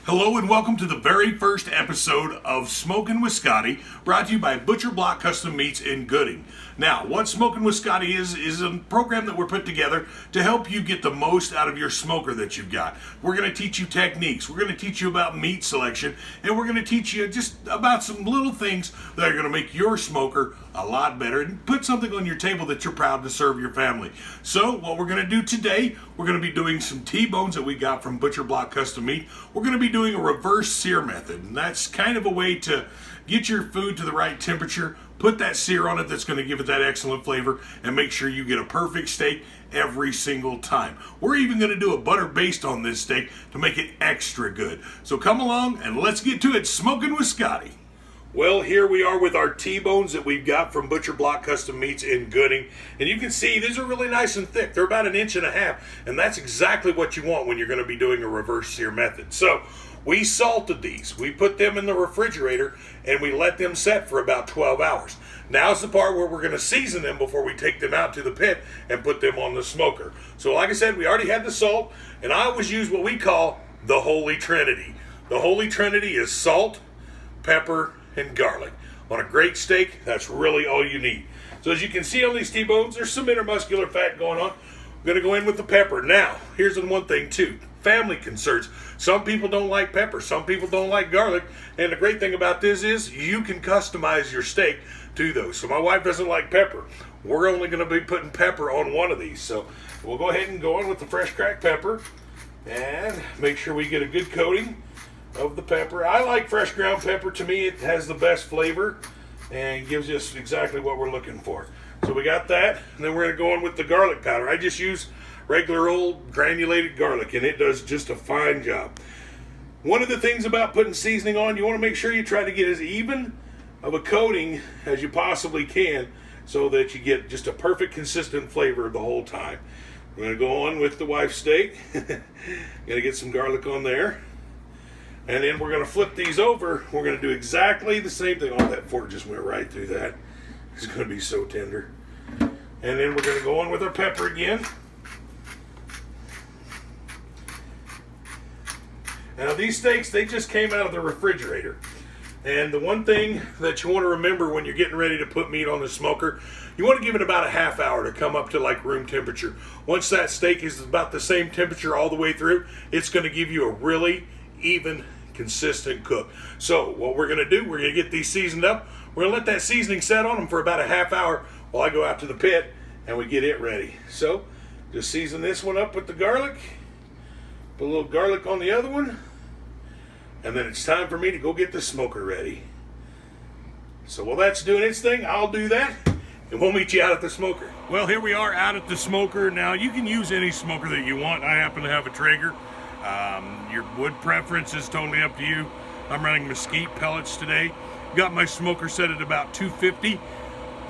Hello and welcome to the very first episode of Smokin with Scotty, brought to you by Butcher Block Custom Meats in Gooding. Now, what Smokin with Scotty is a program that we're put together to help you get the most out of your smoker that you've got. We're going to teach you techniques, we're going to teach you about meat selection, and we're going to teach you just about some little things that are going to make your smoker a lot better and put something on your table that you're proud to serve your family. So, what we're going to do today, we're going to be doing some T-bones that we got from Butcher Block Custom Meat. We're going to be doing a reverse sear method, and that's kind of a way to get your food to the right temperature, put that sear on it that's going to give it that excellent flavor, and make sure you get a perfect steak every single time. We're even going to do a butter baste on this steak to make it extra good. So come along and let's get to it, Smokin with Scotty. Well, here we are with our T-bones that we've got from Butcher Block Custom Meats in Gooding. And you can see these are really nice and thick. They're about 1.5 inches, and that's exactly what you want when you're going to be doing a reverse sear method. So we salted these. We put them in the refrigerator, and we let them set for about 12 hours. Now's the part where we're going to season them before we take them out to the pit and put them on the smoker. So like I said, we already had the salt, and I always use what we call the Holy Trinity. The Holy Trinity is salt, pepper, and garlic. On a great steak, that's really all you need. So as you can see on these T-bones, there's some intermuscular fat going on. I'm going to go in with the pepper. Now, here's the one thing too. Family concerns. Some people don't like pepper. Some people don't like garlic. And the great thing about this is you can customize your steak to those. So my wife doesn't like pepper. We're only going to be putting pepper on one of these. So we'll go ahead and go in with the fresh cracked pepper and make sure we get a good coating of the pepper. I like fresh ground pepper. To me, it has the best flavor and gives us exactly what we're looking for. So we got that, and then we're going to go in with the garlic powder. I just use regular old granulated garlic, and it does just a fine job. One of the things about putting seasoning on, you want to make sure you try to get as even of a coating as you possibly can so that you get just a perfect consistent flavor the whole time. We're going to go on with the wife's steak. Going to get some garlic on there. And then we're going to flip these over. We're going to do exactly the same thing. Oh, that fork just went right through that. It's going to be so tender. And then we're going to go on with our pepper again. Now these steaks, they just came out of the refrigerator. And the one thing that you want to remember when you're getting ready to put meat on the smoker, you want to give it about a half hour to come up to like room temperature. Once that steak is about the same temperature all the way through, it's going to give you a really even, consistent cook. So what we're going to do, we're going to get these seasoned up. We're going to let that seasoning set on them for about a half hour while I go out to the pit and we get it ready. So just season this one up with the garlic. Put a little garlic on the other one. And then it's time for me to go get the smoker ready. So while that's doing its thing, I'll do that. And we'll meet you out at the smoker. Well, here we are out at the smoker. Now, you can use any smoker that you want. I happen to have a Traeger. Your wood preference is totally up to you. I'm running mesquite pellets today. Got my smoker set at about 250.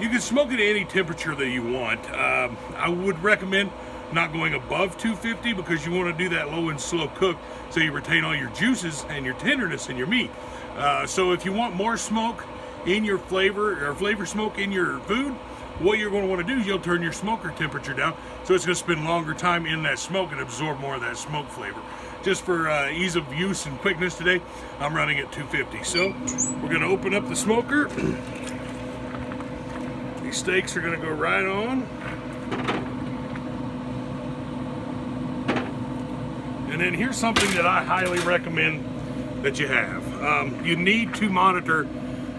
You can smoke it at any temperature that you want. I would recommend not going above 250 because you want to do that low and slow cook so you retain all your juices and your tenderness in your meat. So if you want more smoke in your flavor, or flavor smoke in your food, what you're going to want to do is you'll turn your smoker temperature down so it's going to spend longer time in that smoke and absorb more of that smoke flavor. Just for ease of use and quickness today, I'm running at 250. So we're going to open up the smoker. These steaks are going to go right on. And then here's something that I highly recommend that you have. You need to monitor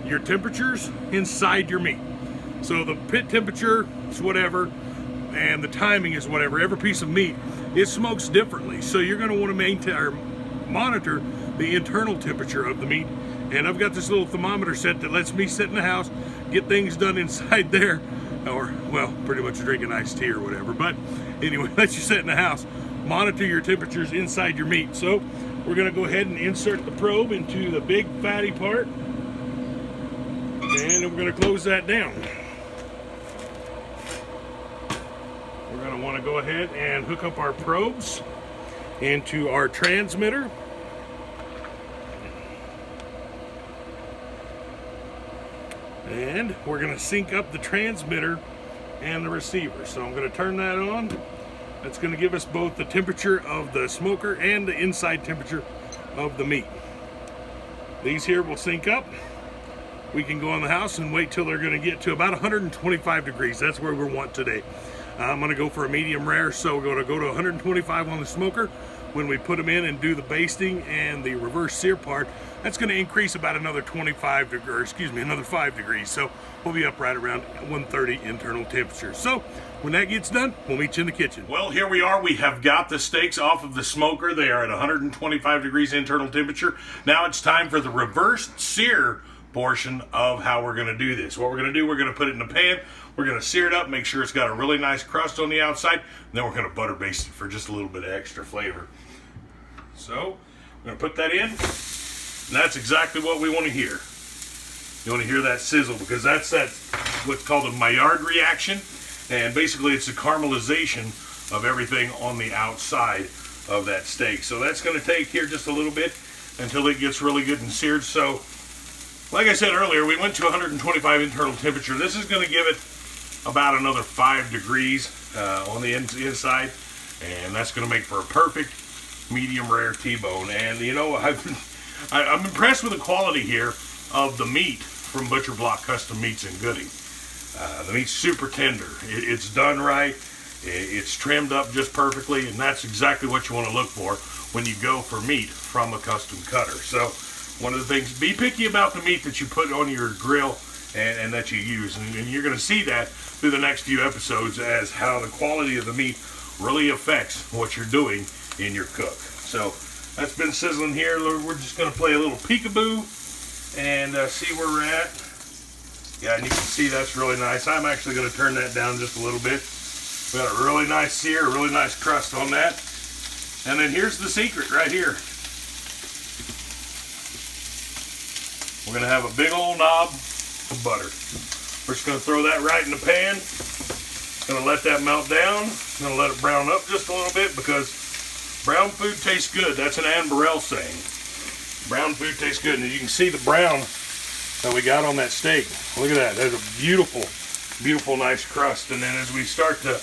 your temperatures inside your meat. So the pit temperature is whatever, and the timing is whatever. Every piece of meat, it smokes differently. So you're going to want to maintain or monitor the internal temperature of the meat. And I've got this little thermometer set that lets me sit in the house, get things done inside there, or, well, pretty much drinking iced tea or whatever. But anyway, lets you sit in the house, monitor your temperatures inside your meat. So we're going to go ahead and insert the probe into the big fatty part. And then we're going to close that down. We're going to want to go ahead and hook up our probes into our transmitter. And we're going to sync up the transmitter and the receiver. So I'm going to turn that on. That's going to give us both the temperature of the smoker and the inside temperature of the meat. These here will sync up. We can go in the house and wait till they're going to get to about 125 degrees. That's where we want today. I'm going to go for a medium rare, so we're going to go to 125 on the smoker. When we put them in and do the basting and the reverse sear part, that's going to increase about another 25 degrees, or excuse me, another 5 degrees. So we'll be up right around 130 internal temperature. So when that gets done, we'll meet you in the kitchen. Well, here we are. We have got the steaks off of the smoker. They are at 125 degrees internal temperature. Now it's time for the reverse sear portion of how we're going to do this. What we're going to do, we're going to put it in a pan. We're going to sear it up, make sure it's got a really nice crust on the outside, and then we're going to butter baste it for just a little bit of extra flavor. So we're going to put that in, and that's exactly what we want to hear. You want to hear that sizzle, because that's what's called a Maillard reaction, and basically it's a caramelization of everything on the outside of that steak. So that's going to take here just a little bit until it gets really good and seared. So like I said earlier, we went to 125 internal temperature. This is going to give it about another 5 degrees on the inside, and that's going to make for a perfect medium rare T-bone. And you know, I'm impressed with the quality here of the meat from Butcher Block Custom Meats in Gooding. The meat's super tender. It's done right. It's trimmed up just perfectly, and that's exactly what you want to look for when you go for meat from a custom cutter. So one of the things, be picky about the meat that you put on your grill and that you use. And you're going to see that through the next few episodes as how the quality of the meat really affects what you're doing in your cook. So that's been sizzling here. We're just going to play a little peekaboo and see where we're at. Yeah, and you can see that's really nice. I'm actually going to turn that down just a little bit. We got a really nice sear, a really nice crust on that. And then here's the secret right here. We're going to have a big old knob of butter. We're just going to throw that right in the pan. Going to let that melt down. Going to let it brown up just a little bit, because brown food tastes good. That's an Ann Burrell saying. Brown food tastes good. And you can see the brown that we got on that steak. Look at that. There's a beautiful, beautiful, nice crust. And then as we start to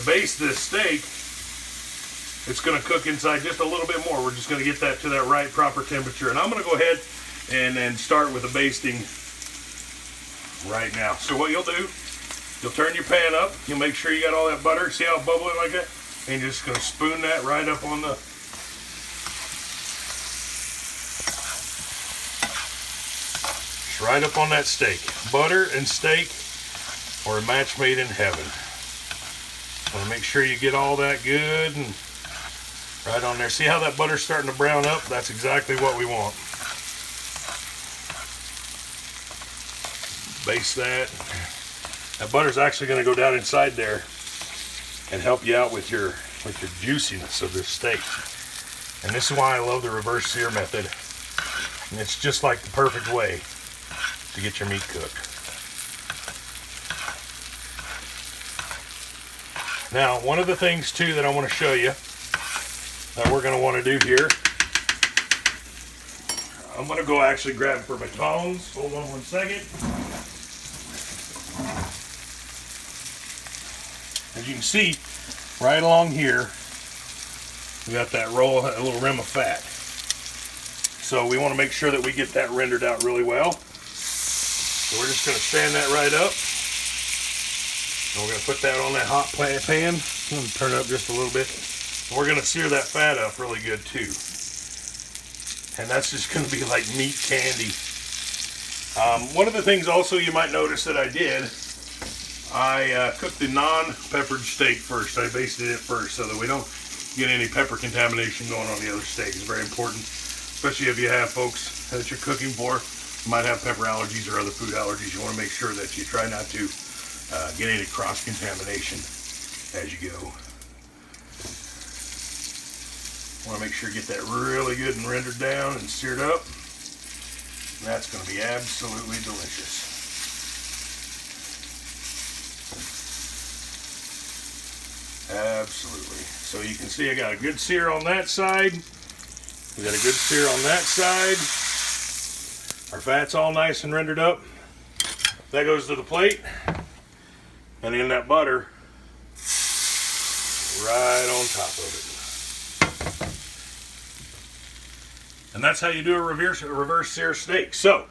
baste this steak, it's going to cook inside just a little bit more. We're just going to get that to that right proper temperature. And I'm going to go ahead and then start with the basting right now. So what you'll do, you'll turn your pan up. You'll make sure you got all that butter. See how it's bubbling like that? And you're just going to spoon that right up on the... Just right up on that steak. Butter and steak are a match made in heaven. So make sure you get all that good and right on there. See how that butter's starting to brown up? That's exactly what we want. Baste that. That butter's actually going to go down inside there and help you out with your juiciness of this steak. And this is why I love the reverse sear method. And it's just like the perfect way to get your meat cooked. Now, one of the things too that I want to show you that we're going to want to do here, I'm going to go actually grab for my tongs. Hold on one second. As you can see, right along here, we got that roll, a little rim of fat. So we want to make sure that we get that rendered out really well. So we're just going to stand that right up. And we're going to put that on that hot pan. I'm going to turn it up just a little bit. And we're going to sear that fat up really good too. And that's just going to be like meat candy. One of the things also you might notice that I did, I cooked the non-peppered steak first. I basted it first so that we don't get any pepper contamination going on the other steak. It's very important, especially if you have folks that you're cooking for who might have pepper allergies or other food allergies. You want to make sure that you try not to get any cross-contamination as you go. Want to make sure you get that really good and rendered down and seared up. And that's going to be absolutely delicious. Absolutely. So you can see I got a good sear on that side. We got a good sear on that side. Our fat's all nice and rendered up. That goes to the plate. And then that butter right on top of it. And And that's how you do a reverse sear steak. So,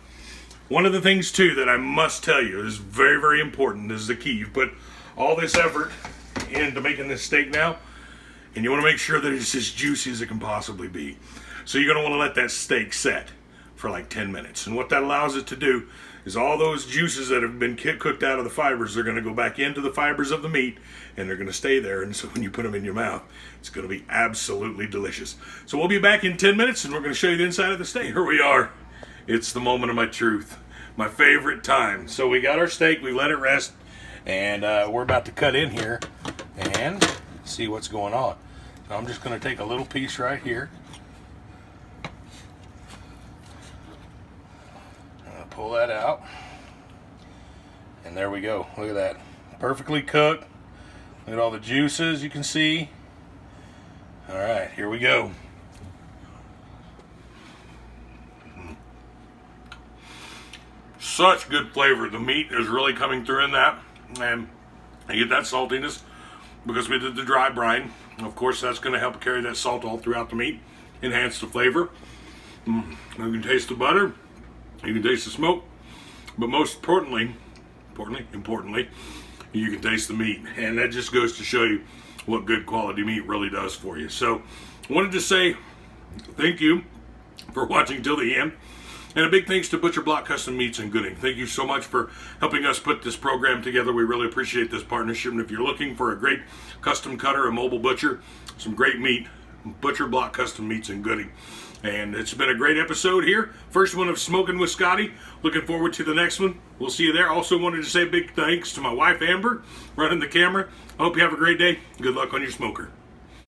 one of the things too that I must tell you is very, very important. This is the key. You've put all this effort into making this steak now, and you want to make sure that it's as juicy as it can possibly be. So you're going to want to let that steak set for like 10 minutes. And what that allows it to do is all those juices that have been cooked out of the fibers are going to go back into the fibers of the meat, and they're going to stay there. And so when you put them in your mouth, it's going to be absolutely delicious. So we'll be back in 10 minutes, and we're going to show you the inside of the steak. Here we are. It's the moment of my truth, my favorite time. So we got our steak, we let it rest, and we're about to cut in here and see what's going on. So I'm just going to take a little piece right here. Pull that out, and there we go. Look at that, perfectly cooked. Look at all the juices you can see. All right, here we go. Such good flavor. The meat is really coming through in that, and I get that saltiness because we did the dry brine. Of course, that's going to help carry that salt all throughout the meat, enhance the flavor. You can taste the butter. You can taste the smoke, but most importantly, you can taste the meat, and that just goes to show you what good quality meat really does for you. So, I wanted to say thank you for watching till the end, and a big thanks to Butcher Block Custom Meats in Gooding. Thank you so much for helping us put this program together. We really appreciate this partnership, and if you're looking for a great custom cutter, a mobile butcher, some great meat, Butcher Block Custom Meats in Gooding. And it's been a great episode here. First one of Smokin with Scotty. Looking forward to the next one. We'll see you there. Also wanted to say big thanks to my wife, Amber, running the camera. I hope you have a great day. Good luck on your smoker.